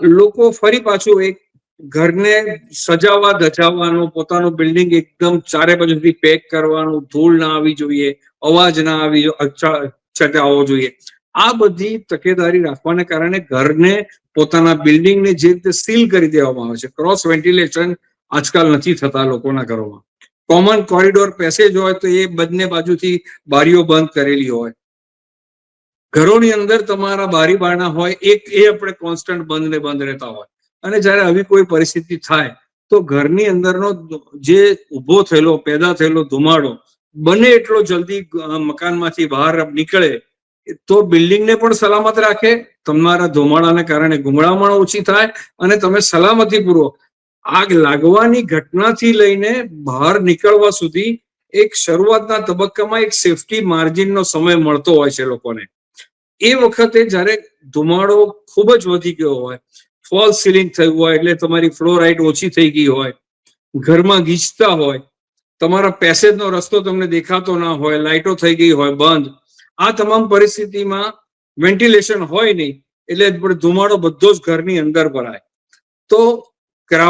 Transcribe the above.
લોકો ફરી પાછું એક ઘરને સજાવવા ધજાવવાનું, પોતાનું બિલ્ડિંગ એકદમ ચારે બાજુથી પેક કરવાનું, ધૂળ ના આવી જોઈએ, અવાજ ના આવી ચગાવવો જોઈએ, આ બધી તકેદારી રાખવાને કારણે ઘરને, પોતાના બિલ્ડિંગને જે રીતે સીલ કરી દેવામાં આવે છે. ક્રોસ વેન્ટિલેશન આજકાલ નથી થતા લોકોના ઘરોમાં. કોમન કોરિડોર પેસેજ હોય તો એ બંને બાજુથી બારીઓ બંધ કરેલી હોય. ઘરોની અંદર તમારા બારી બારણા હોય એ આપણે કોન્સ્ટન્ટ બંધ ને બંધ રહેતા હોય. અને જયારે આવી કોઈ પરિસ્થિતિ થાય તો ઘરની અંદરનો જે ઉભો થયેલો, પેદા થયેલો ધુમાડો બને એટલો જલ્દી મકાનમાંથી બહાર નીકળે તો બિલ્ડિંગને પણ સલામત રાખે, તમારા ધુમાડાને કારણે ગુંગળામણ ઓછી થાય અને તમે સલામતીપૂર્વક આગ લાગવાની ઘટનાથી લઈને બહાર નીકળવા સુધી એક શરૂઆતના તબક્કામાં એક સેફટી માર્જિનનો સમય મળતો હોય છે લોકોને. એ વખતે જયારે ધુમાડો ખૂબ જ વધી ગયો હોય, ફોલ સીલિંગ થયું હોય, એટલે તમારી ફ્લોર હાઇટ ઓછી થઈ ગઈ હોય, ઘરમાં ગીચતા હોય, તમારા પેસેજનો રસ્તો તમને દેખાતો ના હોય, લાઇટો થઈ ગઈ હોય બંધ, આ તમામ પરિસ્થિતિમાં વેન્ટિલેશન હોય નહીં એટલે ધુમાડો બધો જ ઘરની અંદર ભરાય. તો